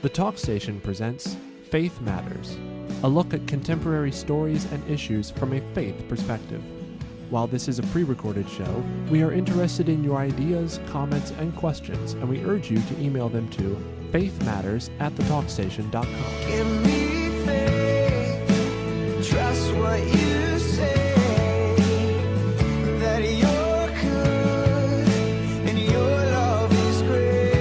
The Talk Station presents Faith Matters, a look at contemporary stories and issues from a faith perspective. While this is a pre-recorded show, we are interested in your ideas, comments, and questions, and we urge you to email them to faithmatters@thetalkstation.com. Give me faith, trust what you say, that you're good and your love is great.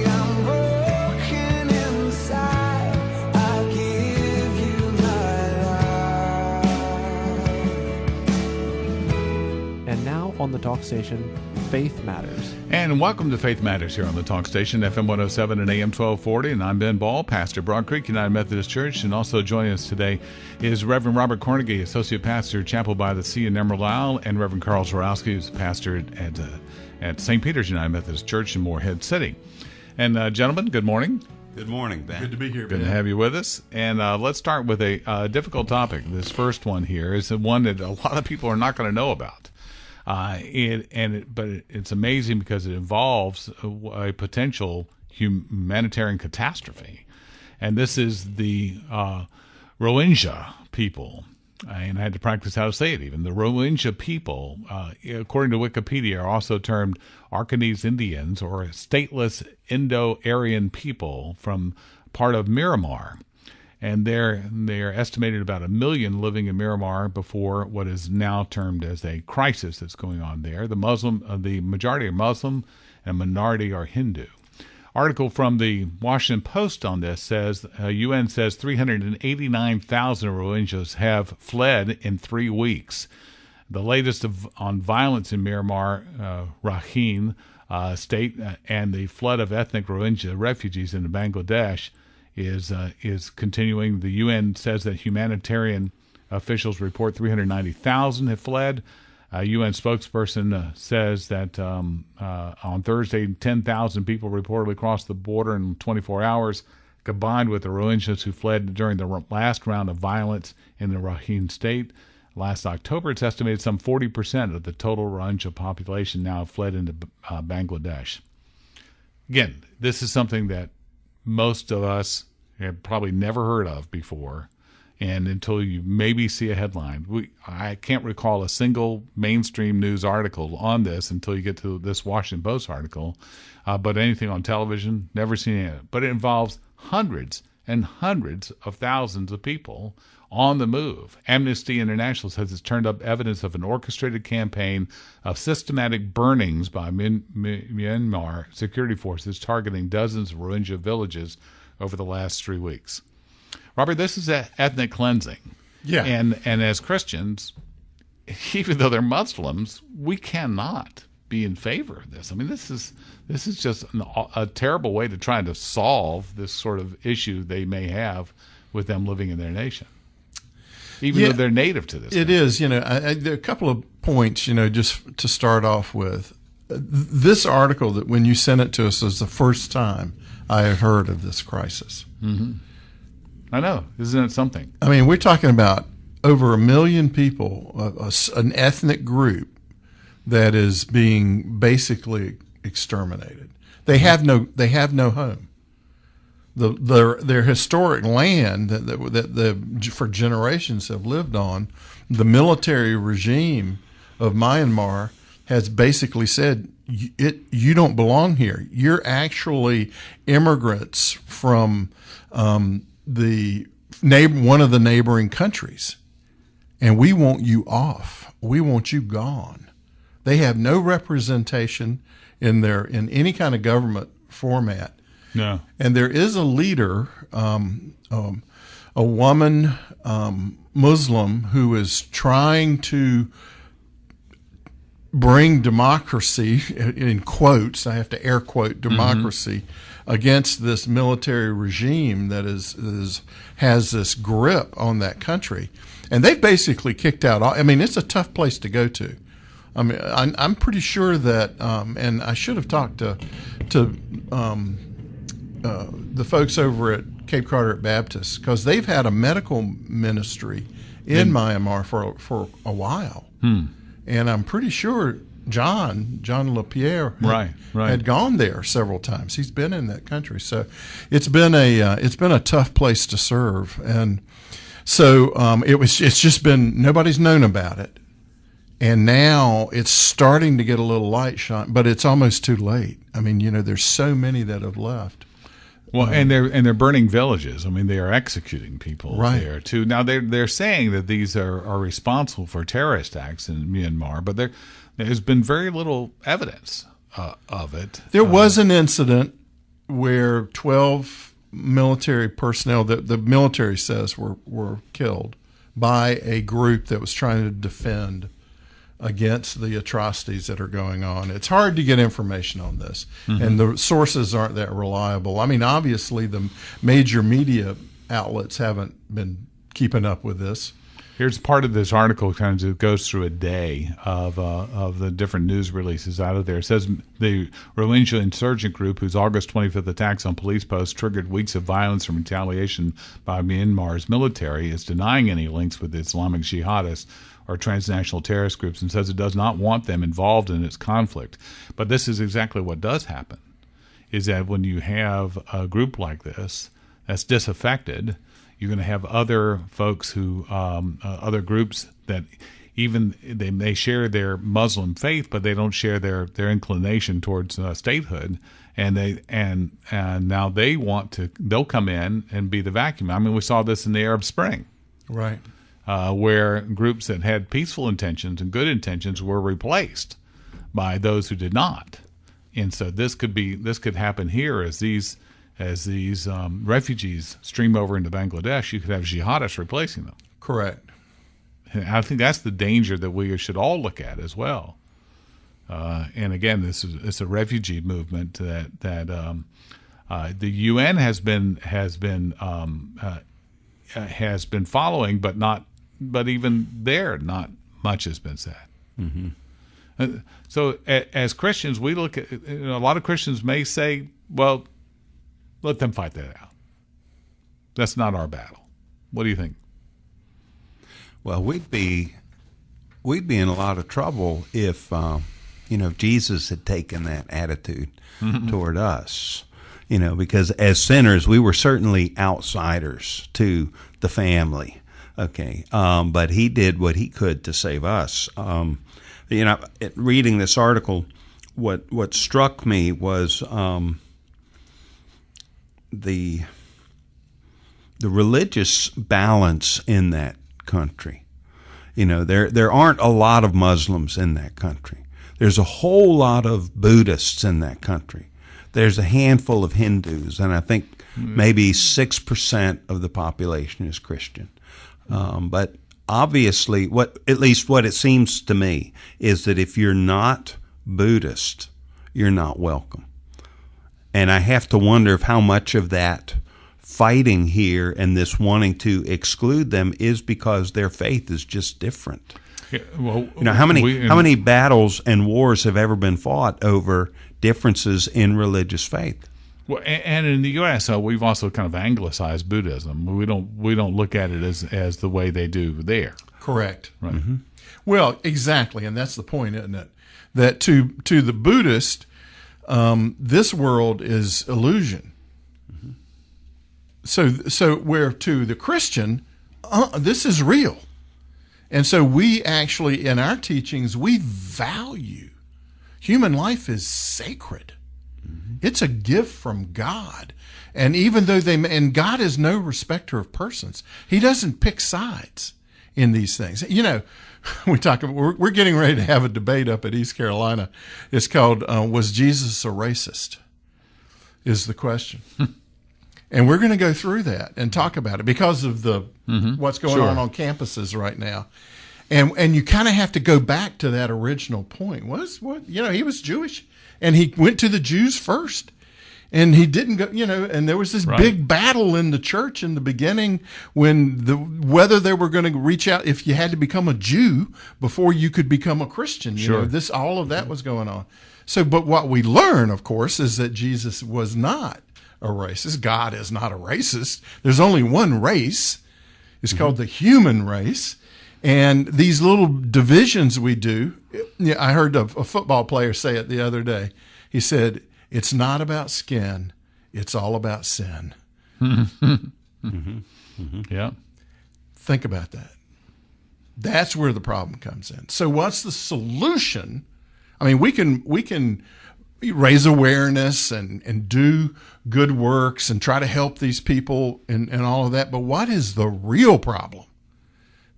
I'm broken inside, I give you my life. And now on the Talk Station, Faith Matters. And welcome to Faith Matters here on the Talk Station, FM 107 and AM 1240. And I'm Ben Ball, pastor, Broad Creek United Methodist Church. And also joining us today is Reverend Robert Cornegy, associate pastor, Chapel by the Sea in Emerald Isle, and Reverend Carl Zborowski, who's pastor at St. Peter's United Methodist Church in Morehead City. And gentlemen, good morning. Good morning, Ben. Good to be here, Good Ben. to have you with us. And let's start with a difficult topic. This first one here is the one that a lot of people are not going to know about. But it's amazing because it involves a potential humanitarian catastrophe. And this is the Rohingya people. And I had to practice how to say it even. The Rohingya people, according to Wikipedia, are also termed Arakanese Indians or stateless Indo-Aryan people from part of Myanmar. And they're estimated about 1 million living in Myanmar before what is now termed as a crisis that's going on there. The majority are Muslim and a minority are Hindu. Article from the Washington Post on this says UN says 389,000 Rohingyas have fled in 3 weeks. The latest on violence in Myanmar, Rakhine state, and the flood of ethnic Rohingya refugees into Bangladesh is continuing. The UN says that humanitarian officials report 390,000 have fled. A UN spokesperson says that on Thursday, 10,000 people reportedly crossed the border in 24 hours, combined with the Rohingyas who fled during the last round of violence in the Rakhine state. Last October, it's estimated some 40% of the total Rohingya population now have fled into Bangladesh. Again, this is something that most of us have probably never heard of before, and until you maybe see a headline. I can't recall a single mainstream news article on this until you get to this Washington Post article, but anything on television, never seen it. But it involves hundreds and hundreds of thousands of people on the move. Amnesty International says it's turned up evidence of an orchestrated campaign of systematic burnings by Myanmar security forces targeting dozens of Rohingya villages over the last 3 weeks. Robert, this is ethnic cleansing. Yeah. And as Christians, even though they're Muslims, we cannot be in favor of this. I mean, this is just a terrible way to try to solve this sort of issue they may have with them living in their nation, even though they're native to this. It is. There are a couple of points, just to start off with. This article that when you sent it to us was the first time I have heard of this crisis. Mm-hmm. I know. Isn't it something? I mean, we're talking about over 1 million people, an ethnic group that is being basically exterminated. They have no home. Their historic land that for generations have lived on, the military regime of Myanmar has basically said, you don't belong here. You're actually immigrants from one of the neighboring countries, and we want you off. We want you gone. They have no representation in any kind of government format. No. And there is a leader, a woman, Muslim, who is trying to bring democracy, in quotes, I have to air quote democracy, against this military regime that has this grip on that country. And they've basically kicked out it's a tough place to go to. I mean, I'm pretty sure that, and I should have talked to the folks over at Cape Carteret Baptist, because they've had a medical ministry in Myanmar for a while. And I'm pretty sure John LaPierre, Right. had gone there several times. He's been in that country, so it's been a tough place to serve, and so it's just been, nobody's known about it, and now it's starting to get a little light shine, but it's almost too late. I mean, there's so many that have left. Well, and they're burning villages. I mean, they are executing people there too. Now they're saying that these are responsible for terrorist acts in Myanmar, but there's been very little evidence of it. There was an incident where 12 military personnel that the military says were killed by a group that was trying to defend against the atrocities that are going on. It's hard to get information on this, and the sources aren't that reliable. I mean, obviously, the major media outlets haven't been keeping up with this. Here's part of this article, kind of goes through a day of the different news releases out of there. It says the Rohingya insurgent group, whose August 25th attacks on police posts triggered weeks of violence and retaliation by Myanmar's military, is denying any links with the Islamic jihadists or transnational terrorist groups, and says it does not want them involved in its conflict. But this is exactly what does happen, is that when you have a group like this that's disaffected, you're going to have other folks who, other groups that even they may share their Muslim faith, but they don't share their inclination towards statehood, and now they'll come in and be the vacuum. I mean, we saw this in the Arab Spring, Right. Where groups that had peaceful intentions and good intentions were replaced by those who did not. And so this could happen here as these refugees stream over into Bangladesh. You could have jihadists replacing them. Correct. And I think that's the danger that we should all look at as well. And again, it's a refugee movement that the UN has been following, but even there, not much has been said. Mm-hmm. So as Christians, we look at, a lot of Christians may say, well, let them fight that out. That's not our battle. What do you think? Well, we'd be in a lot of trouble if Jesus had taken that attitude toward us. Because as sinners, we were certainly outsiders to the family. Okay, but he did what he could to save us. Reading this article, what struck me was the religious balance in that country. There aren't a lot of Muslims in that country. There's a whole lot of Buddhists in that country. There's a handful of Hindus, and I think maybe 6% of the population is Christian. But obviously, what it seems to me is that if you're not Buddhist, you're not welcome. And I have to wonder if how much of that fighting here and this wanting to exclude them is because their faith is just different. Yeah, well, how many battles and wars have ever been fought over differences in religious faith? Well, and in the U.S., we've also kind of anglicized Buddhism. We don't look at it as the way they do there. Correct. Right. Mm-hmm. Well, exactly, and that's the point, isn't it? That to the Buddhist, this world is illusion. Mm-hmm. So where to the Christian, this is real. And so we actually, in our teachings, we value human life is sacred. Mm-hmm. It's a gift from God. And even though and God is no respecter of persons, he doesn't pick sides in these things. We're getting ready to have a debate up at East Carolina. It's called, was Jesus a racist? Is the question. And we're going to go through that and talk about it because of the what's going on campuses right now. And you kind of have to go back to that original point. He was Jewish, and he went to the Jews first. And he didn't go, and there was this big battle in the church in the beginning whether they were going to reach out, if you had to become a Jew before you could become a Christian. All of that was going on. So, but what we learn, of course, is that Jesus was not a racist. God is not a racist. There's only one race. It's called the human race. And these little divisions we do, I heard a football player say it the other day. He said, it's not about skin, it's all about sin. Yeah. Think about that. That's where the problem comes in. So what's the solution? I mean, we can raise awareness and do good works and try to help these people and all of that. But what is the real problem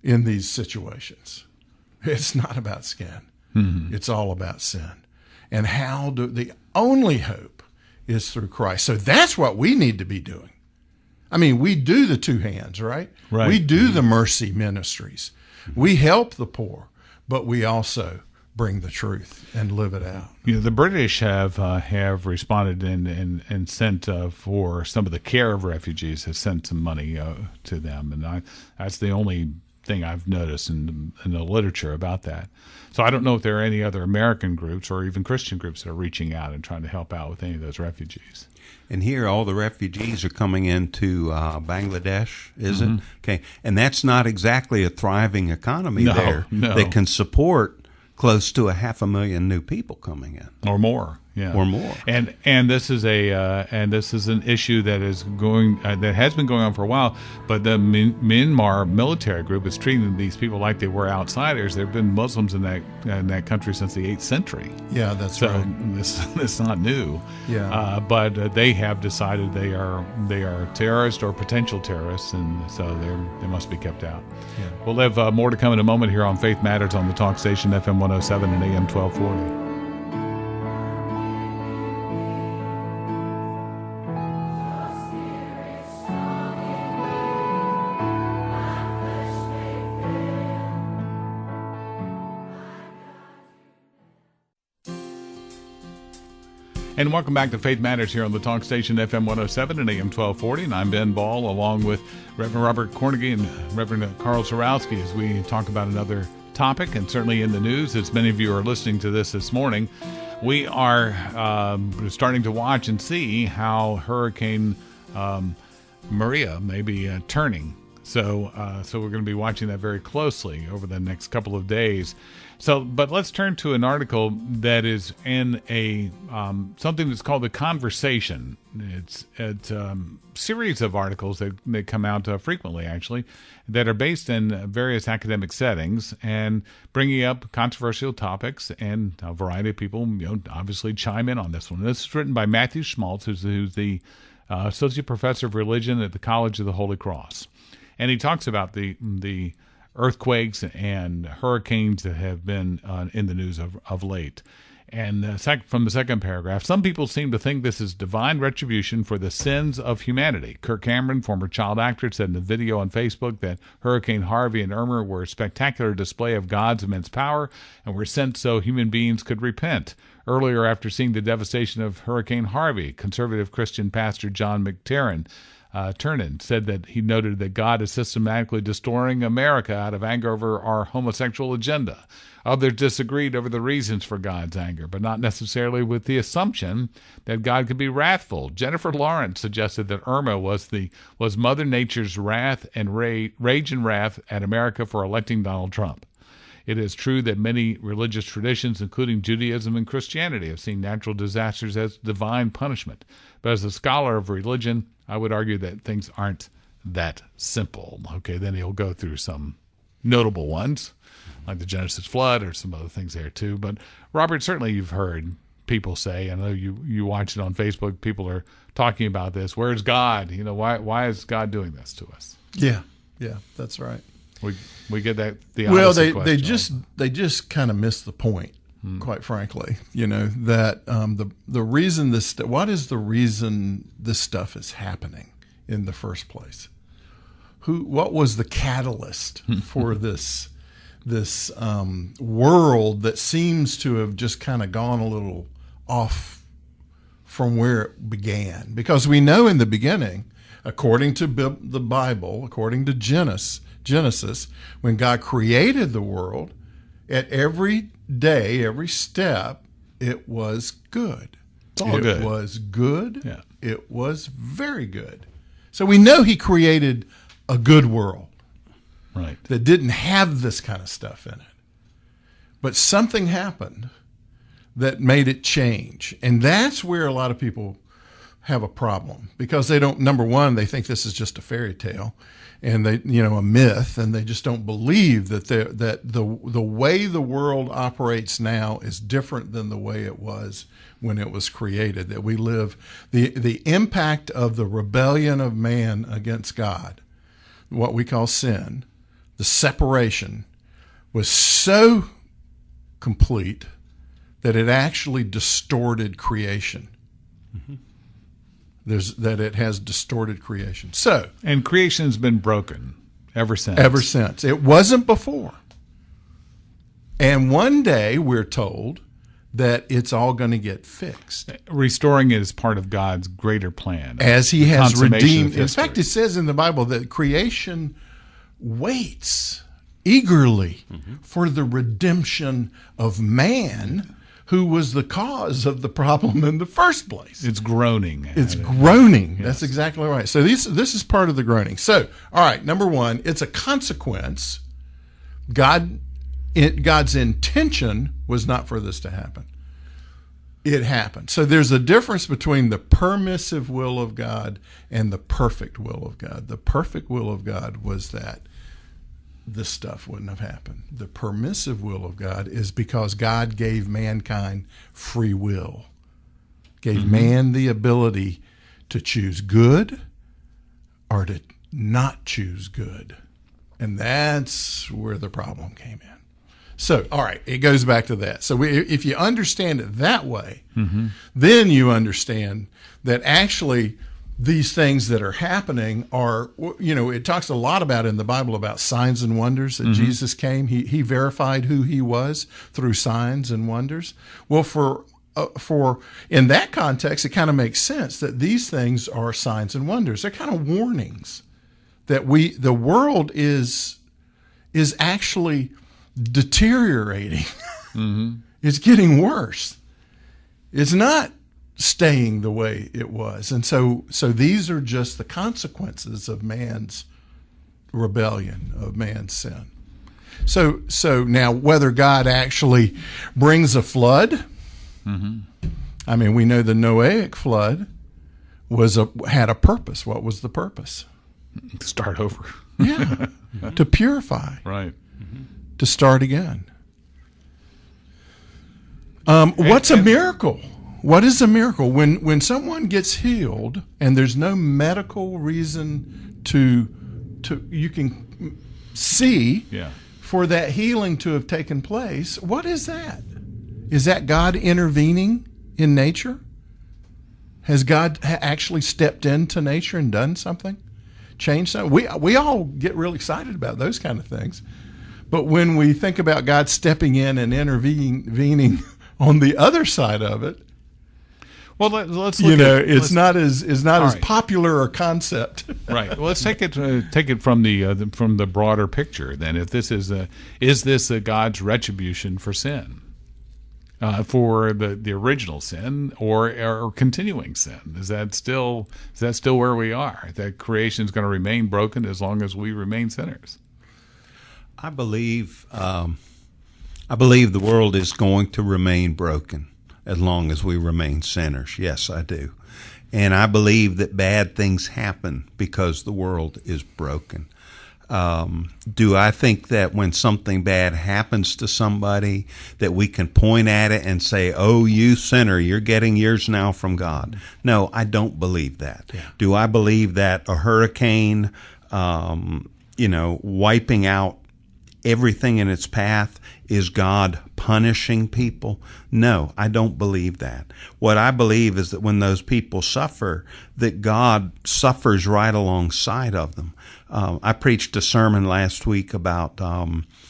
in these situations? It's not about skin. It's all about sin. And the only hope is through Christ. So that's what we need to be doing. I mean, we do the two hands, right? Right. We do the mercy ministries. We help the poor, but we also bring the truth and live it out. You know, the British have responded and sent for some of the care of refugees, has sent some money to them, and that's the only thing I've noticed in the literature about that. So I don't know if there are any other American groups or even Christian groups that are reaching out and trying to help out with any of those refugees. And here, all the refugees are coming into Bangladesh, is it? Okay, and that's not exactly a thriving economy there that can support close to 500,000 new people coming in, or more. Yeah, or more. And this is an issue that is going that has been going on for a while. But the Myanmar military group is treating these people like they were outsiders. There have been Muslims in that country since the 8th century. Yeah, that's so right. This is not new. Yeah, but they have decided they are terrorists or potential terrorists, and so they must be kept out. Yeah. We'll have more to come in a moment here on Faith Matters on the Talk Station, FM 107 and AM 1240. And welcome back to Faith Matters here on the Talk Station, FM 107 and AM 1240. And I'm Ben Ball, along with Reverend Robert Cornegy and Reverend Carl Zarowski, as we talk about another topic, and certainly in the news, as many of you are listening to this morning. We are starting to watch and see how Hurricane Maria may be turning. So we're going to be watching that very closely over the next couple of days. But let's turn to an article that is in a something that's called The Conversation. It's a series of articles that come out frequently, actually, that are based in various academic settings and bringing up controversial topics, and a variety of people, obviously chime in on this one. This is written by Matthew Schmaltz, who's the associate professor of religion at the College of the Holy Cross. And he talks about the earthquakes and hurricanes that have been in the news of late. And from the second paragraph, some people seem to think this is divine retribution for the sins of humanity. Kirk Cameron, former child actor, said in a video on Facebook that Hurricane Harvey and Irma were a spectacular display of God's immense power and were sent so human beings could repent. Earlier, after seeing the devastation of Hurricane Harvey, conservative Christian pastor John McTernan said that he noted that God is systematically destroying America out of anger over our homosexual agenda. Others disagreed over the reasons for God's anger, but not necessarily with the assumption that God could be wrathful. Jennifer Lawrence suggested that Irma was Mother Nature's wrath and rage and wrath at America for electing Donald Trump. It is true that many religious traditions, including Judaism and Christianity, have seen natural disasters as divine punishment. But as a scholar of religion, I would argue that things aren't that simple. Okay, then he'll go through some notable ones, like the Genesis flood or some other things there too. But Robert, certainly you've heard people say, I know you watch it on Facebook, people are talking about this. Where's God? Why is God doing this to us? Yeah, that's right. We get that they just kind of miss the point, quite frankly. That the reason what is the reason this stuff is happening in the first place? What was the catalyst for this world that seems to have just kind of gone a little off from where it began? Because we know in the beginning, according to the Bible, according to Genesis, when God created the world, at every day, every step, it was good. It's all good. It was good. Yeah. It was very good. So we know he created a good world. Right. that didn't have this kind of stuff in it. But something happened that made it change. And that's where a lot of people have a problem, because they don't, number one, they think this is just a fairy tale and they, a myth, and they just don't believe that the way the world operates now is different than the way it was when it was created, that we live, the impact of the rebellion of man against God, what we call sin, the separation, was so complete that it actually distorted creation. Mm-hmm. That it has distorted creation. So, and creation's been broken ever since. Ever since. It wasn't before. And one day we're told that it's all going to get fixed. Restoring it is part of God's greater plan. As he has Consummation redeemed. of In history. fact, it says in the Bible that creation waits eagerly for the redemption of man, who was the cause of the problem in the first place. It's groaning. It's groaning. Yes. That's exactly right. So this is part of the groaning. So, all right, number one, it's a consequence. God's intention was not for this to happen. It happened. So there's a difference between the permissive will of God and the perfect will of God. The perfect will of God was that this stuff wouldn't have happened. The permissive will of God is because God gave mankind free will, gave man the ability to choose good or to not choose good. And that's where the problem came in. So, all right, it goes back to that. So if you understand it that way, then you understand that actually these things that are happening are, it talks a lot about in the Bible about signs and wonders that Jesus came. He verified who he was through signs and wonders. Well, for in that context, it kind of makes sense that these things are signs and wonders. They're kind of warnings that the world is actually deteriorating. It's getting worse. It's not staying the way it was. And so these are just the consequences of man's rebellion, of man's sin. So now whether God actually brings a flood, I mean, we know the Noahic flood had a purpose. What was the purpose? Start over. Yeah, to purify, Right. to start again. What's a miracle? What is a miracle? When someone gets healed and there's no medical reason to you can see Yeah. for that healing to have taken place, what is that? Is that God intervening in nature? Has God actually stepped into nature and done something? Changed something? We all get real excited about those kind of things. But when we think about God stepping in and intervening on the other side of it, Well, let's look it's not as right. popular a concept. Right. Well, let's take it from the broader picture. Then, if this is this God's retribution for sin, for the original sin or continuing sin? Is that still where we are? That creation is going to remain broken as long as we remain sinners. I believe the world is going to remain broken as long as we remain sinners. Yes, I do. And I believe that bad things happen because the world is broken. Do I think that when something bad happens to somebody that we can point at it and say, oh, you sinner, you're getting yours now from God? No, I don't believe that. Yeah. Do I believe that a hurricane, wiping out everything in its path is God punishing people? No, I don't believe that. What I believe is that when those people suffer, that God suffers right alongside of them. I preached a sermon last week about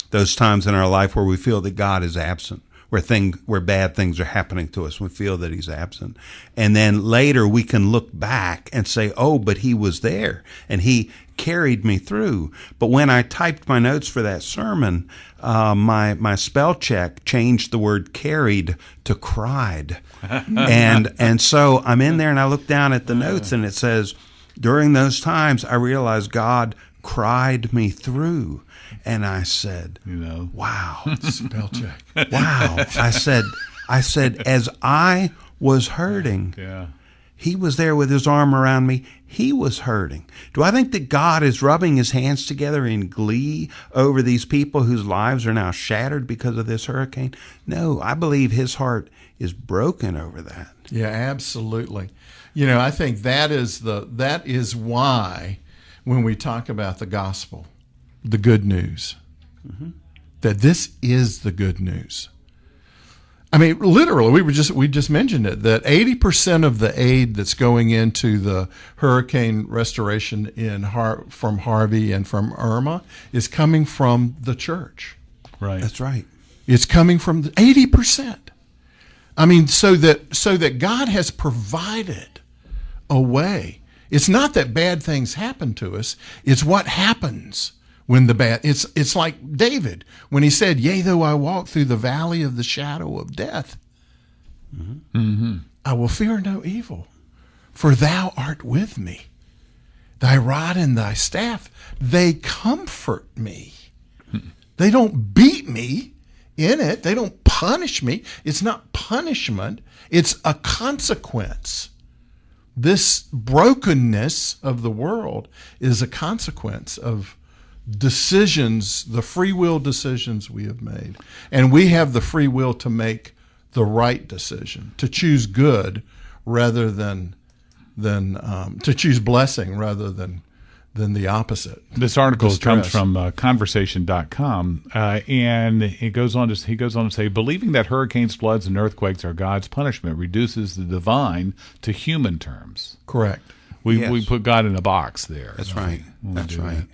those times in our life where we feel that God is absent, where bad things are happening to us. We feel that he's absent. And then later we can look back and say, oh, but he was there and he carried me through. But when I typed my notes for that sermon, my spell check changed the word carried to cried. and so I'm in there and I look down at the notes and it says, during those times I realized God cried me through. And I said, wow. Spell check. Wow. I said, as I was hurting, Yeah. he was there with his arm around me. He was hurting. Do I think that God is rubbing his hands together in glee over these people whose lives are now shattered because of this hurricane? No, I believe his heart is broken over that. Yeah, absolutely. I think that is why when we talk about the gospel, the good news, that this is the good news. I mean, literally, we just mentioned it, that 80% of the aid that's going into the hurricane restoration from Harvey and from Irma is coming from the church. Right. That's right. It's coming from 80%. I mean, so that God has provided a way. It's not that bad things happen to us. It's what happens when it's like David when he said, "Yea, though I walk through the valley of the shadow of death, I will fear no evil, for thou art with me. Thy rod and thy staff, they comfort me." They don't beat me in it. They don't punish me. It's not punishment. It's a consequence. This brokenness of the world is a consequence of decisions, the free will decisions we have made. And we have the free will to make the right decision, to choose good rather than to choose blessing rather than the opposite. This article Distress. comes from conversation.com, and he goes on to say, believing that hurricanes, floods, and earthquakes are God's punishment reduces the divine to human terms. Correct. We Yes. put God in a box there. That's right. when we That's do right.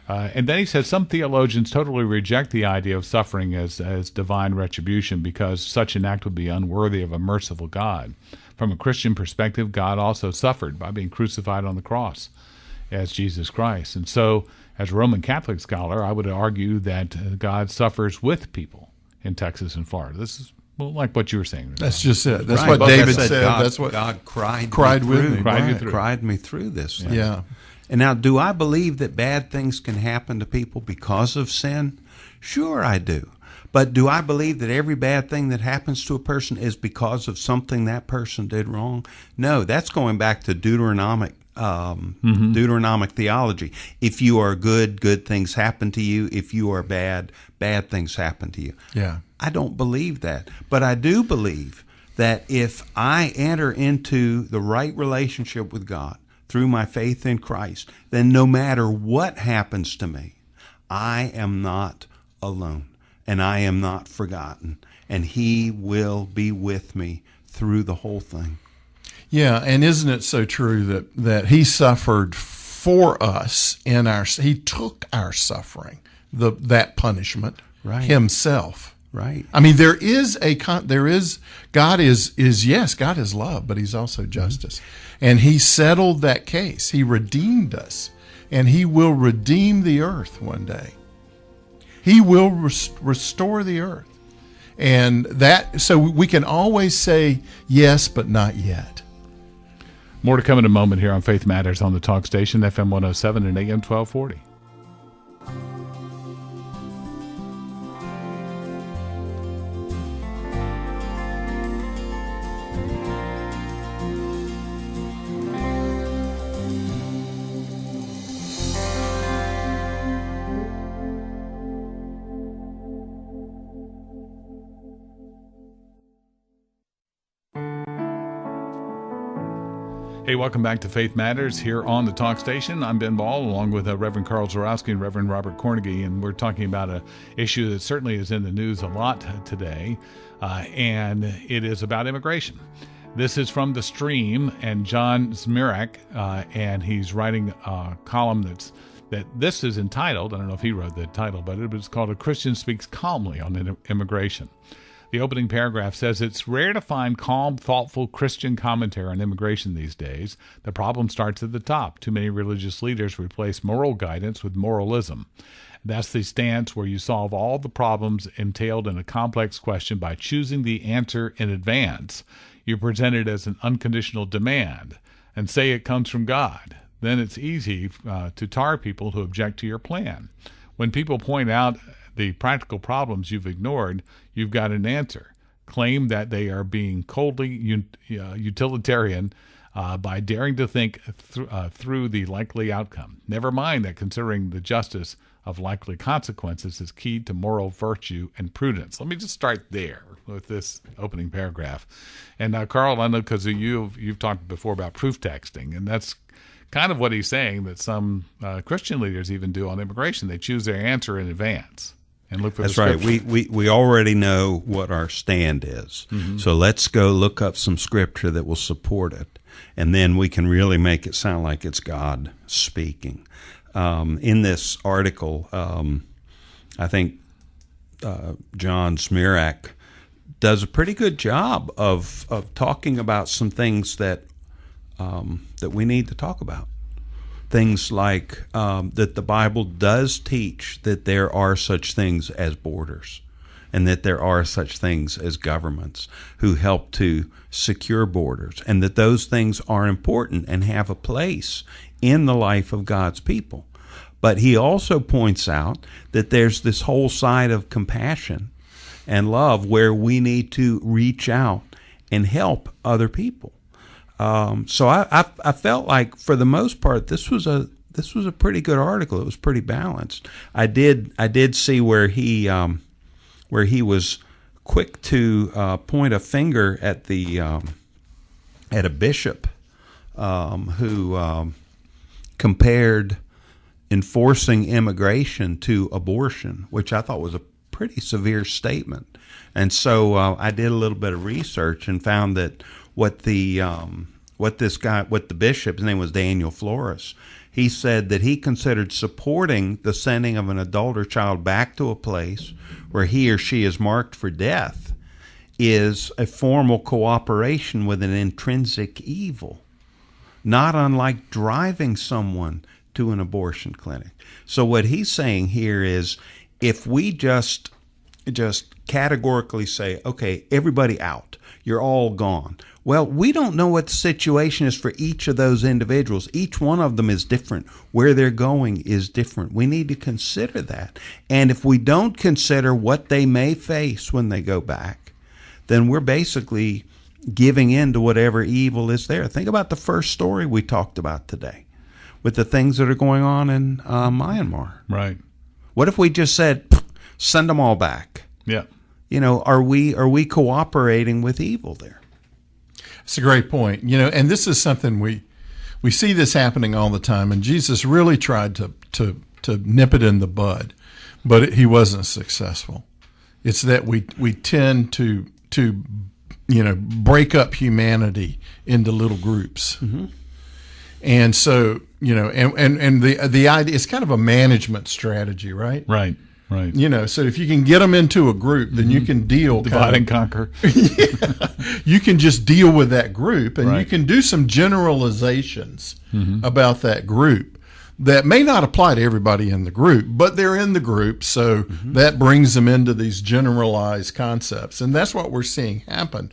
that. And then he says some theologians totally reject the idea of suffering as divine retribution because such an act would be unworthy of a merciful God. From a Christian perspective, God also suffered by being crucified on the cross as Jesus Christ. And so, as a Roman Catholic scholar, I would argue that God suffers with people in Texas and Florida. This is like what you were saying. That's just it. That's Right. what But David that's said. God, That's what God cried with me me. Cried you Right. through. cried me through this thing. Yeah. And now, do I believe that bad things can happen to people because of sin? Sure, I do. But do I believe that every bad thing that happens to a person is because of something that person did wrong? No, that's going back to Deuteronomic theology. If you are good, good things happen to you. If you are bad, bad things happen to you. Yeah. I don't believe that. But I do believe that if I enter into the right relationship with God through my faith in Christ, then no matter what happens to me, I am not alone and I am not forgotten. And He will be with me through the whole thing. Yeah, and isn't it so true that He suffered for us He took our suffering, that punishment Right. Himself. Right. I mean, God is love, but He's also justice. And He settled that case. He redeemed us, and He will redeem the earth one day. He will restore the earth. And so we can always say yes, but not yet. More to come in a moment here on Faith Matters on the Talk Station, FM 107 and AM 1240. Hey, welcome back to Faith Matters here on the Talk Station. I'm Ben Ball, along with Reverend Carl Zarowski and Reverend Robert Cornegy, and we're talking about an issue that certainly is in the news a lot today, and it is about immigration. This is from The Stream, and John Zmirak, and he's writing a column that this is entitled, I don't know if he wrote the title, but it was called A Christian Speaks Calmly on Immigration. The opening paragraph says, it's rare to find calm, thoughtful Christian commentary on immigration these days. The problem starts at the top. Too many religious leaders replace moral guidance with moralism. That's the stance where you solve all the problems entailed in a complex question by choosing the answer in advance. You present it as an unconditional demand and say it comes from God. Then it's easy to tar people who object to your plan. when people point out the practical problems you've ignored, you've got an answer. Claim that they are being coldly utilitarian by daring to think through the likely outcome. Never mind that considering the justice of likely consequences is key to moral virtue and prudence. Let me just start there with this opening paragraph. And Carl, I know because you've talked before about proof texting, and that's kind of what he's saying that some Christian leaders even do on immigration. They choose their answer in advance and look for That's the right. scripture. We already know what our stand is. So let's go look up some scripture that will support it, and then we can really make it sound like it's God speaking. In this article, I think John Smirak does a pretty good job of talking about some things that we need to talk about. Things like that the Bible does teach that there are such things as borders, and that there are such things as governments who help to secure borders, and that those things are important and have a place in the life of God's people. But he also points out that there's this whole side of compassion and love where we need to reach out and help other people. So I felt like, for the most part, this was a pretty good article. It was pretty balanced. I did see where he was quick to point a finger at a bishop who compared enforcing immigration to abortion, which I thought was a pretty severe statement. And so I did a little bit of research and found that what the bishop, his name was Daniel Flores, he said that he considered supporting the sending of an adult or child back to a place where he or she is marked for death is a formal cooperation with an intrinsic evil, not unlike driving someone to an abortion clinic. So what he's saying here is, if we just categorically say, okay, everybody out, you're all gone. Well, we don't know what the situation is for each of those individuals. Each one of them is different. Where they're going is different. We need to consider that. And if we don't consider what they may face when they go back, then we're basically giving in to whatever evil is there. Think about the first story we talked about today with the things that are going on in Myanmar. Right. What if we just said, send them all back? Yeah. Are we cooperating with evil there? It's a great point. And this is something we see this happening all the time, and Jesus really tried to nip it in the bud, but he wasn't successful. It's that we tend to break up humanity into little groups. Mm-hmm. And so, and the idea, it's kind of a management strategy, right? Right. Right. So if you can get them into a group, then you can deal. Divide and conquer. You can just deal with that group, and Right. you can do some generalizations about that group that may not apply to everybody in the group, but they're in the group, so that brings them into these generalized concepts. And that's what we're seeing happen.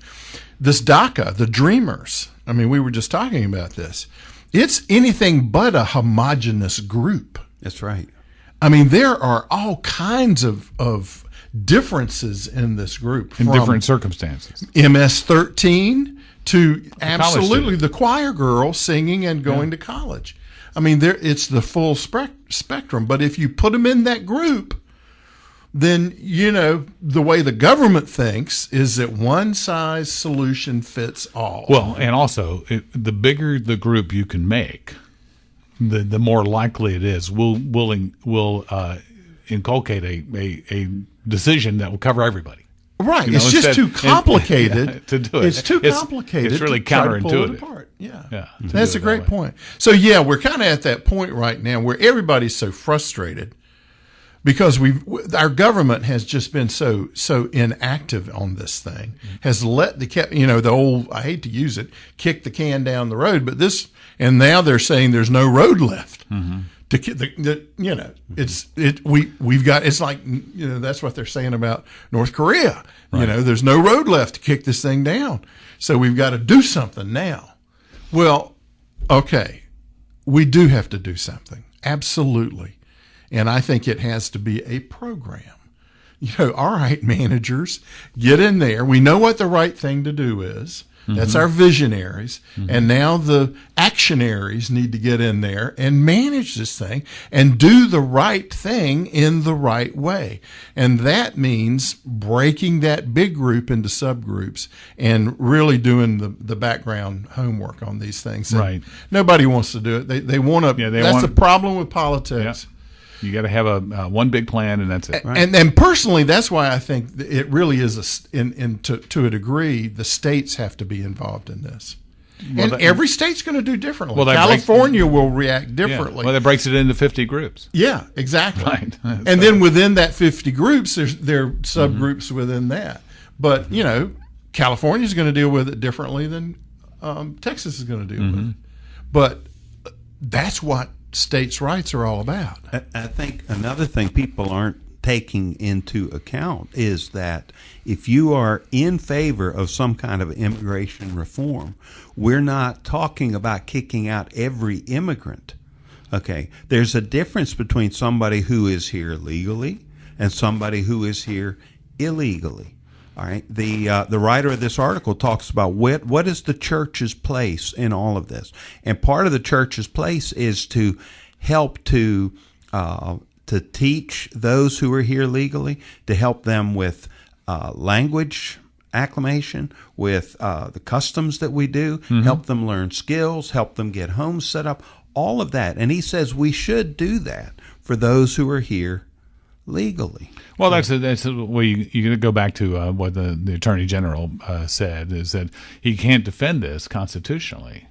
This DACA, the Dreamers, I mean, we were just talking about this. It's anything but a homogenous group. That's right. I mean, there are all kinds of differences in this group. In from different circumstances. MS-13 to absolutely student. the choir girl singing and going to college. I mean, it's the full spectrum. But if you put them in that group, then, the way the government thinks is that one size solution fits all. Well, and also, the bigger the group you can make, the more likely it is we'll inculcate a decision that will cover everybody. Right. It's just too complicated to do it. It's too complicated. It's really to try to pull it counterintuitive. apart. Yeah. Yeah, to That's do a it great that way. point. So, yeah, we're kind of at that point right now where everybody's so frustrated because our government has just been so inactive on this thing, has let the old, I hate to use it, kick the can down the road, but and now they're saying there's no road left. We've got, it's like, that's what they're saying about North Korea. Right. There's no road left to kick this thing down. So we've got to do something now. Well, okay, we do have to do something. Absolutely. And I think it has to be a program. All right, managers, get in there. We know what the right thing to do is. That's our visionaries. And now the actionaries need to get in there and manage this thing and do the right thing in the right way. And that means breaking that big group into subgroups and really doing the background homework on these things. And Right. nobody wants to do it. They want to. Yeah, they that's want- the problem with politics. You got to have a one big plan, and that's it. And personally, that's why I think it really is to a degree, the states have to be involved in this. And every state's going to do differently. Well, that breaks- California will react Yeah. differently. Well, that breaks it into 50 groups. Yeah, exactly. Right. And then within that 50 groups, there are subgroups within that. But, California's going to deal with it differently than Texas is going to deal with it. But that's what states' rights are all about. I think another thing people aren't taking into account is that if you are in favor of some kind of immigration reform, we're not talking about kicking out every immigrant. Okay, there's a difference between somebody who is here legally and somebody who is here illegally. All right. The writer of this article talks about what is the church's place in all of this, and part of the church's place is to help to teach those who are here legally, to help them with language acclimation, with the customs that we do, help them learn skills, help them get homes set up, all of that. And he says we should do that for those who are here legally. Well, that's well, you go back to what the Attorney General said, is that he can't defend this constitutionally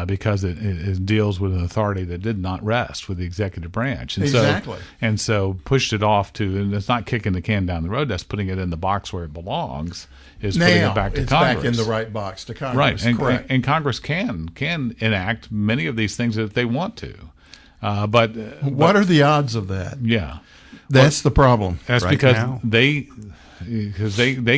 because it deals with an authority that did not rest with the executive branch. And Exactly. So pushed it off to, and it's not kicking the can down the road, that's putting it in the box where it belongs, is putting Now it back to it's Congress. back in the right box to Congress. Right, and, correct. and Congress can enact many of these things if they want to. But What are the odds of that? yeah. That's the problem. That's Right because now. they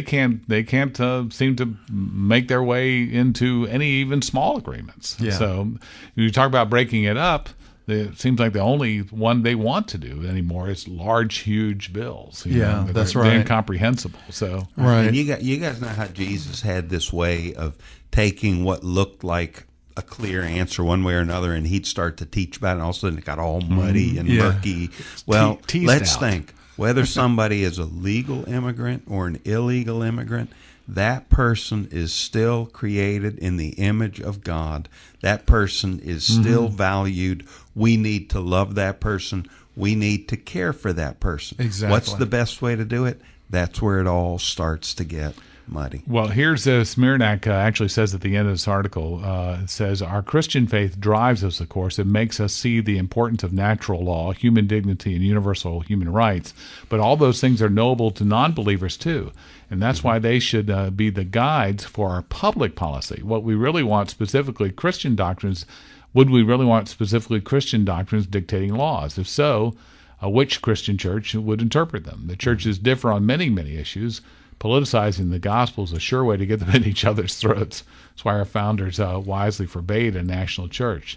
can't seem to make their way into any even small agreements. Yeah. So you talk about breaking it up. It seems like the only one they want to do anymore is large, huge bills. Yeah, They're that's right. incomprehensible. So Right. And you guys know how Jesus had this way of taking what looked like a clear answer one way or another, and he'd start to teach about it, and all of a sudden it got all muddy and Yeah. murky. Well, teased let's out. think. Whether somebody is a legal immigrant or an illegal immigrant, that person is still created in the image of God. That person is still valued. We need to love that person. We need to care for that person. Exactly. What's the best way to do it? That's where it all starts to get muddy. Well, here's Smirnak actually says at the end of this article, it says, our Christian faith drives us, of course. It makes us see the importance of natural law, human dignity, and universal human rights. But all those things are noble to non-believers, too. And that's why they should be the guides for our public policy. What we really want specifically, Christian doctrines, would we really want specifically Christian doctrines dictating laws? If so, which Christian church would interpret them? The churches differ on many, many issues. Politicizing the gospel is a sure way to get them in each other's throats. That's why our founders wisely forbade a national church,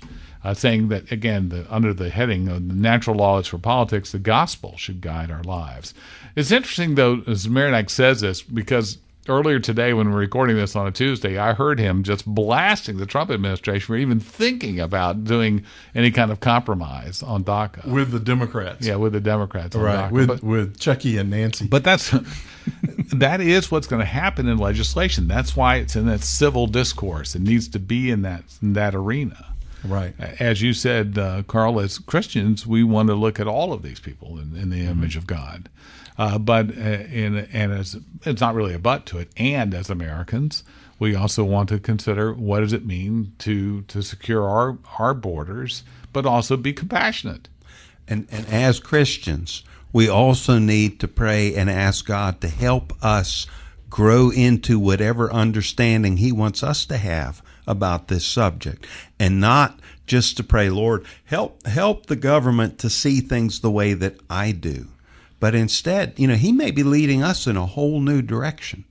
saying that, again, under the heading of the natural law is for politics, the gospel should guide our lives. It's interesting, though, as Smirnak says this, because earlier today when we were recording this on a Tuesday, I heard him just blasting the Trump administration for even thinking about doing any kind of compromise on DACA. With the Democrats. Yeah, with the Democrats on Right. DACA. With Chucky and Nancy. But that is what's going to happen in legislation. That's why it's in that civil discourse. It needs to be in that arena. Right. As you said, Carl, as Christians, we want to look at all of these people in the image of God. It's not really a but to it. And as Americans, we also want to consider what does it mean to secure our borders, but also be compassionate. And as Christians, we also need to pray and ask God to help us grow into whatever understanding He wants us to have about this subject, and not just to pray, Lord, help the government to see things the way that I do. But instead, He may be leading us in a whole new direction,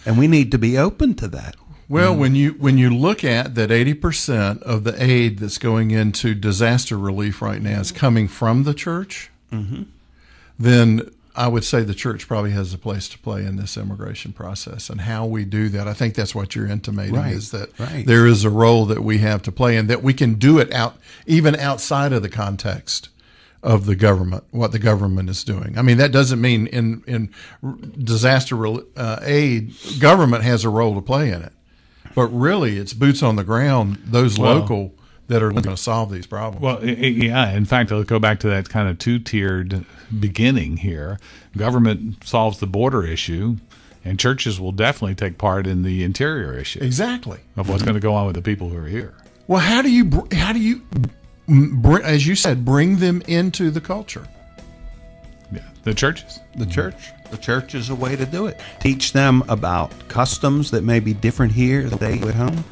and we need to be open to that. Well, when you look at that 80% of the aid that's going into disaster relief right now is coming from the church, then I would say the church probably has a place to play in this immigration process. And how we do that, I think that's what you're intimating, Right, is that right. there is a role that we have to play, and that we can do it even outside of the context of the government, what the government is doing. I mean, that doesn't mean in disaster aid, government has a role to play in it. But really, it's boots on the ground, those local that are going to solve these problems. Well, yeah. In fact, I'll go back to that kind of two-tiered beginning here. Government solves the border issue, and churches will definitely take part in the interior issue Exactly. of what's going to go on with the people who are here. Well, how do you, as you said, bring them into the culture? Yeah, the churches. The church. The church is a way to do it. Teach them about customs that may be different here than they do at home.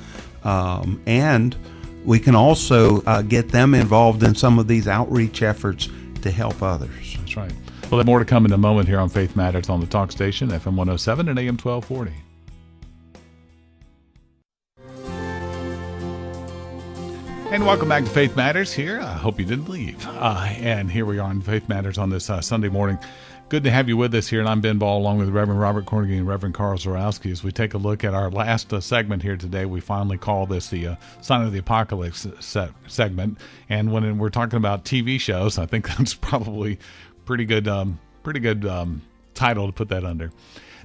And we can also get them involved in some of these outreach efforts to help others. That's right. Well, more to come in a moment here on Faith Matters on the Talk Station, FM 107 and AM 1240. And welcome back to Faith Matters here. I hope you didn't leave. And here we are on Faith Matters on this Sunday morning. Good to have you with us here, and I'm Ben Ball along with Reverend Robert Cornegy and Reverend Carl Zorowski as we take a look at our last segment here today. We finally call this the Sign of the Apocalypse segment, and when we're talking about TV shows, I think that's probably pretty good title to put that under.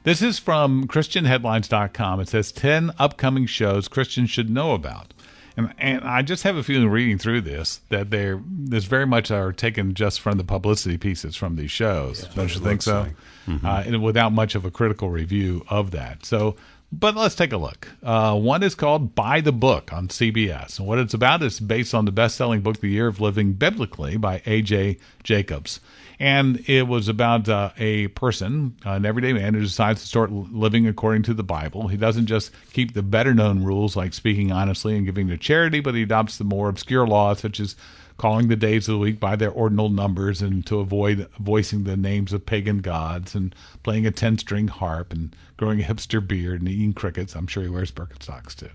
This is from ChristianHeadlines.com. It says 10 upcoming shows Christians should know about. And I just have a feeling reading through this that there's very much are taken just from the publicity pieces from these shows. Don't you think so? Like. And without much of a critical review of that. So, but let's take a look. One is called By the Book on CBS. And what it's about is based on the best-selling book, The Year of Living Biblically by A.J. Jacobs. And it was about a person, an everyday man, who decides to start living according to the Bible. He doesn't just keep the better-known rules like speaking honestly and giving to charity, but he adopts the more obscure laws, such as calling the days of the week by their ordinal numbers and to avoid voicing the names of pagan gods, and playing a 10-string harp and growing a hipster beard and eating crickets. I'm sure he wears Birkenstocks too.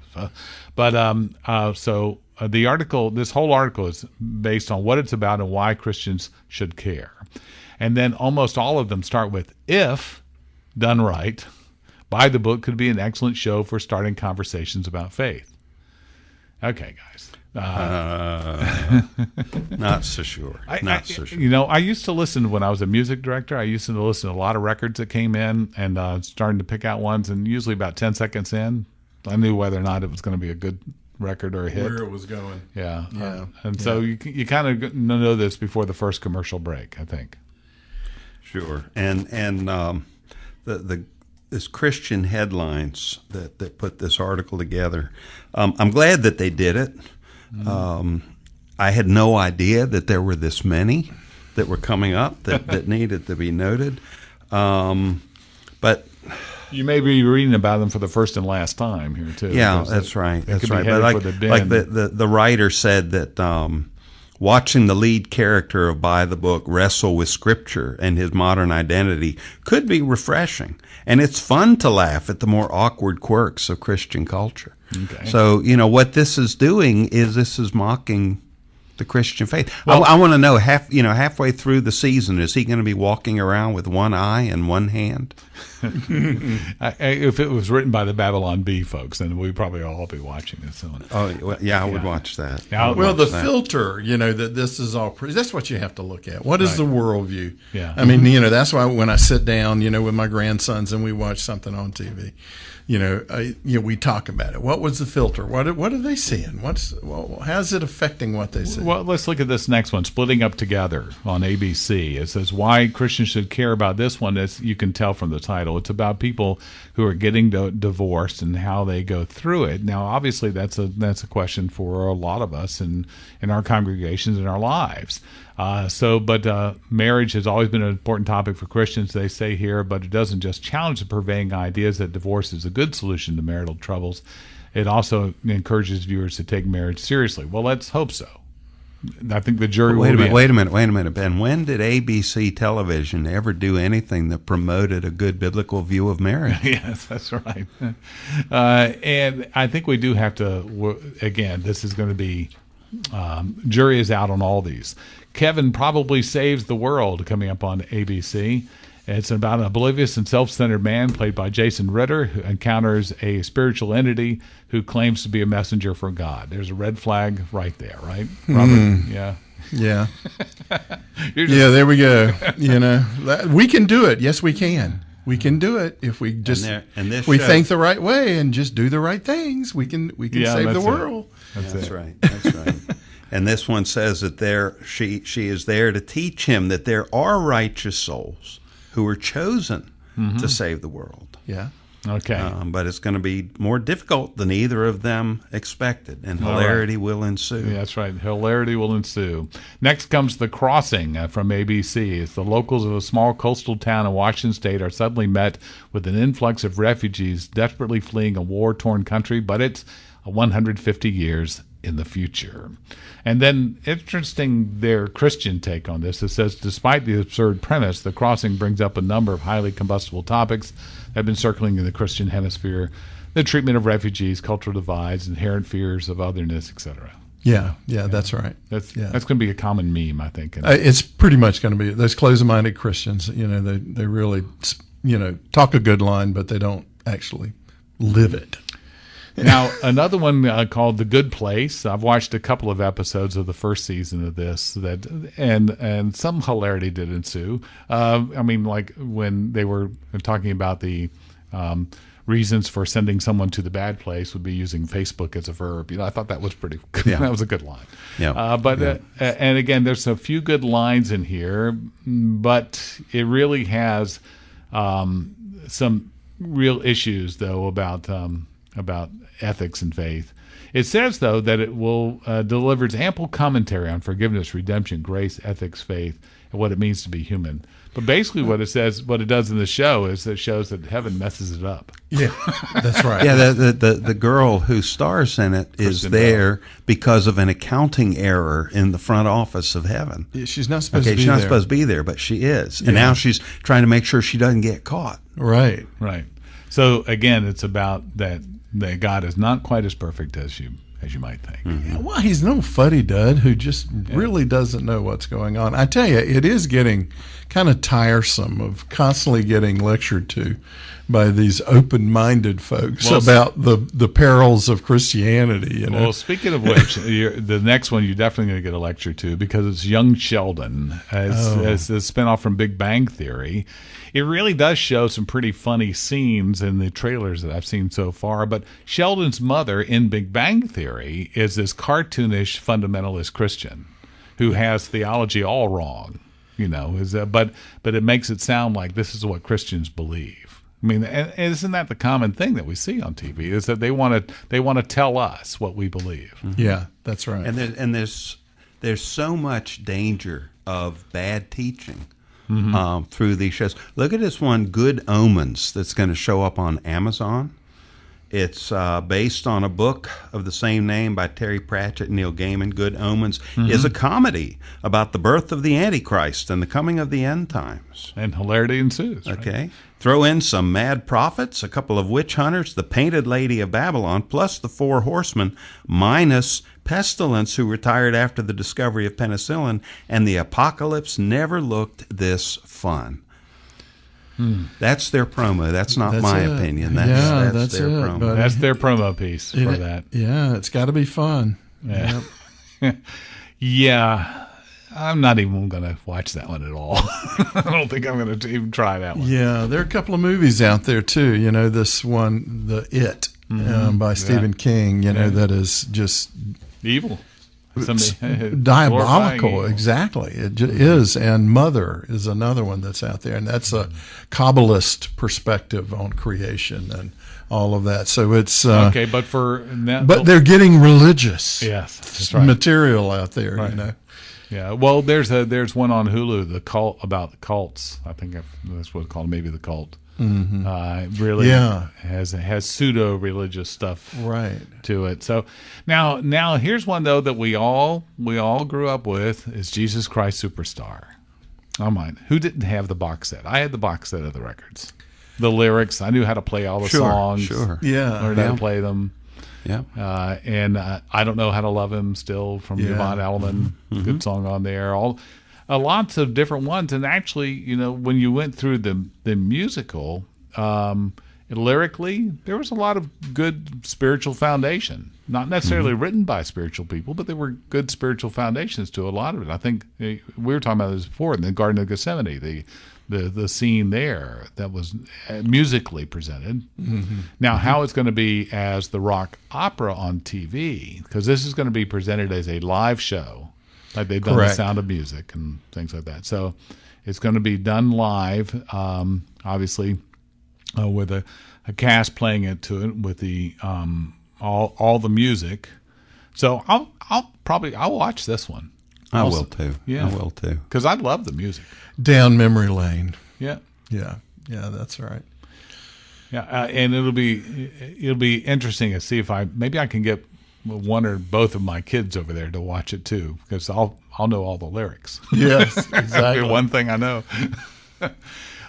So the article, this whole article is based on what it's about and why Christians should care. And then almost all of them start with, if done right, By the Book could be an excellent show for starting conversations about faith. Okay, guys. Not so sure. Not so sure. You know, I used to listen when I was a music director. I used to listen to a lot of records that came in, and starting to pick out ones. And usually about 10 seconds in, I knew whether or not it was going to be a good record or a hit. Where it was going. Yeah. So you kind of know this before the first commercial break, I think. Sure. And this Christian Headlines that put this article together, I'm glad that they did it. I had no idea that there were this many that were coming up that needed to be noted. But you may be reading about them for the first and last time here too. Yeah, that's right. That's right. But like the writer said that watching the lead character of By the Book wrestle with Scripture and his modern identity could be refreshing. And it's fun to laugh at the more awkward quirks of Christian culture. Okay. So, what this is doing is this is mocking the Christian faith. Well, I want to know, halfway through the season, is he going to be walking around with one eye and one hand? If it was written by the Babylon Bee folks, then we'd probably all be watching this one. Oh, well, yeah, I would watch that. Yeah, filter, that this is all, that's what you have to look at. What is the worldview? Yeah. I mean, that's why when I sit down, with my grandsons and we watch something on TV, we talk about it. What was the filter? What are they seeing? How's it affecting what they see? Well, let's look at this next one, Splitting Up Together on ABC. It says why Christians should care about this one, as you can tell from the title. It's about people who are getting divorced and how they go through it. Now, obviously, that's a question for a lot of us in our congregations, in our lives. Marriage has always been an important topic for Christians, they say here, but it doesn't just challenge the prevailing ideas that divorce is a good solution to marital troubles. It also encourages viewers to take marriage seriously. Well, let's hope so. I think the jury Wait a minute, Ben. When did ABC television ever do anything that promoted a good biblical view of marriage? Yes, that's right. And I think we do have to, again, this is going to be, jury is out on all these. Kevin Probably Saves the World, coming up on ABC. It's about an oblivious and self-centered man played by Jason Ritter who encounters a spiritual entity who claims to be a messenger from God. There's a red flag right there, right, Robert? Yeah. Yeah. You're just- Yeah, there we go. We can do it. Yes, we can. We can do it if we just and this we show- think the right way and just do the right things. We can Yeah, save the that's it. world. That's right. That's right. And this one says that she is there to teach him that there are righteous souls who are chosen to save the world. Yeah. Okay. But it's going to be more difficult than either of them expected, and hilarity will ensue. Yeah, that's right. Hilarity will ensue. Next comes The Crossing from ABC. It's the locals of a small coastal town in Washington State are suddenly met with an influx of refugees desperately fleeing a war-torn country, but it's 150 years in the future. And then, interesting, their Christian take on this. It says, despite the absurd premise, The Crossing brings up a number of highly combustible topics that have been circling in the Christian hemisphere: the treatment of refugees, cultural divides, inherent fears of otherness, etc. Yeah. That's right. That's Yeah. going to be a common meme, I think. It's pretty much going to be those closed-minded Christians. They really talk a good line, but they don't actually live it. Now, another one called The Good Place. I've watched a couple of episodes of the first season of this, and some hilarity did ensue. I mean, like when they were talking about the reasons for sending someone to the bad place would be using Facebook as a verb. I thought that was pretty good. Yeah. That was a good line. Yeah. And again, there's a few good lines in here, but it really has some real issues, though, about ethics and faith. It says, though, that it will delivers ample commentary on forgiveness, redemption, grace, ethics, faith, and what it means to be human. But basically, what it does in the show is it shows that heaven messes it up. Yeah, that's right. Yeah, the girl who stars in it is Kristen there because of an accounting error in the front office of heaven. She's not supposed Okay, to be she's not there. supposed to be there, but she is. And now she's trying to make sure she doesn't get caught. Right. Right. So again, it's about that God is not quite as perfect as you might think. Yeah, well, he's no fuddy-dud who just really doesn't know what's going on. I tell you, it is getting kind of tiresome of constantly getting lectured to by these open-minded folks about the perils of Christianity. Well, speaking of which, the next one you're definitely going to get a lecture to, because it's Young Sheldon. It's a spinoff from Big Bang Theory. It really does show some pretty funny scenes in the trailers that I've seen so far. But Sheldon's mother in Big Bang Theory is this cartoonish fundamentalist Christian who has theology all wrong, but it makes it sound like this is what Christians believe. I mean, and isn't that the common thing that we see on TV? Is that they want to tell us what we believe? Yeah, that's right. And there's so much danger of bad teaching through these shows. Look at this one, Good Omens, that's going to show up on Amazon. It's based on a book of the same name by Terry Pratchett and Neil Gaiman. Good Omens is a comedy about the birth of the Antichrist and the coming of the end times. And hilarity ensues. Right? Okay. Throw in some mad prophets, a couple of witch hunters, the Painted Lady of Babylon, plus the Four Horsemen, minus Pestilence, who retired after the discovery of penicillin, and the apocalypse never looked this fun. That's their promo. That's not my opinion. That's their it, promo. buddy. That's their promo piece for that. Yeah, it's got to be fun. Yeah. Yeah. I'm not even going to watch that one at all. I don't think I'm going to even try that one. Yeah, there are a couple of movies out there too. This one, The It, by Stephen King. That is just Evil. diabolical. Evil. Exactly, it is. And Mother is another one that's out there, and that's a Kabbalist perspective on creation and all of that. So it's Okay, but but they're getting religious. Yes, that's right. Material out there. Right. Yeah, well, there's one on Hulu, the cult about the cults. I think that's what it's called, maybe The Cult. Really has pseudo religious stuff to it. So now here's one though that we all grew up with is Jesus Christ Superstar. Oh my! Who didn't have the box set? I had the box set of the records, the lyrics. I knew how to play all the songs. Yeah, learned how to play them. Yeah. And I Don't Know How to Love Him still from Yeah. Yvonne Elliman. Good song on there. Lots of different ones. And actually, you know, when you went through the musical, lyrically, there was a lot of good spiritual foundation. Not necessarily written by spiritual people, but there were good spiritual foundations to a lot of it. I think we were talking about this before in the Garden of Gethsemane, the scene there that was musically presented. Now, how it's going to be as the rock opera on TV, because this is going to be presented as a live show, like they've done Correct. The Sound of Music and things like that. So it's going to be done live, obviously, with a cast playing it to it with the all the music. So I'll watch this one. I Also- will too. Yeah. I will too. Because I love the music. Down memory lane. Yeah. Yeah. Yeah, that's right. Yeah, and it'll be interesting to see if maybe I can get one or both of my kids over there to watch it too, because I'll know all the lyrics. Yes, exactly. One thing I know.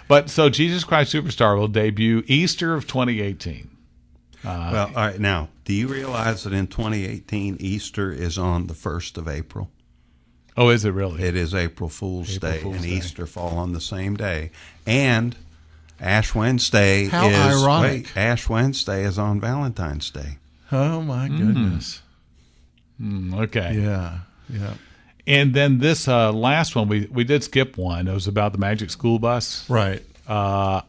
But so Jesus Christ Superstar will debut Easter of 2018. Well, all right. Now, do you realize that in 2018, Easter is on the 1st of April? Oh, is it really? It is April Fool's April Day, Fool's and Day. Easter fall on the same day. And Ash Wednesday How is ironic. Ash Wednesday is on Valentine's Day. Oh my goodness. Okay. Yeah. Yeah. And then this last one, we did skip one. It was about the Magic School Bus. Right. I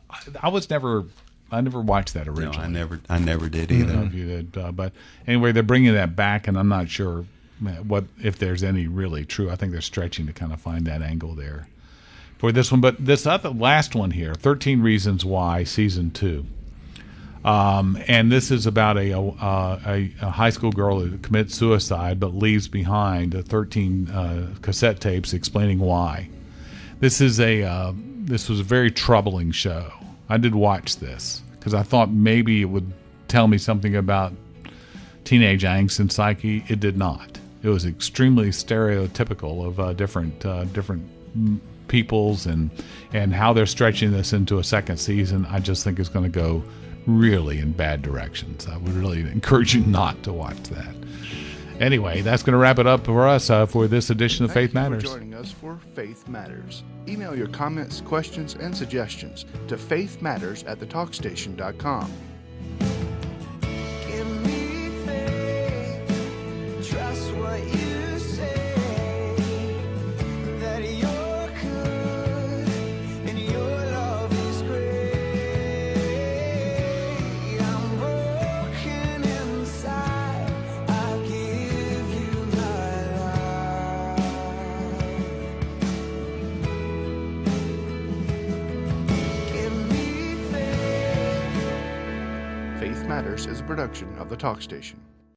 never watched that No, originally. I never did I either. don't know if you did, but anyway, they're bringing that back, and I'm not sure if there's any really true. I think they're stretching to kind of find that angle there for this one. But this other last one here, 13 Reasons Why, season 2, and this is about a high school girl who commits suicide but leaves behind 13 cassette tapes explaining why. This was a very troubling show. I did watch this because I thought maybe it would tell me something about teenage angst and psyche. It did not. It was extremely stereotypical of different peoples and how they're stretching this into a second season. I just think it's going to go really in bad directions. I would really encourage you not to watch that. Anyway, that's going to wrap it up for us for this edition of Faith Thank you Matters. for joining us for Faith Matters. Email your comments, questions, and suggestions to faithmatters@thetalkstation.com. Give me faith, trust what you say, that you're good and your love is great. I'm broken inside, I give you my life. Give me faith. Faith Matters is a production of The Talk Station.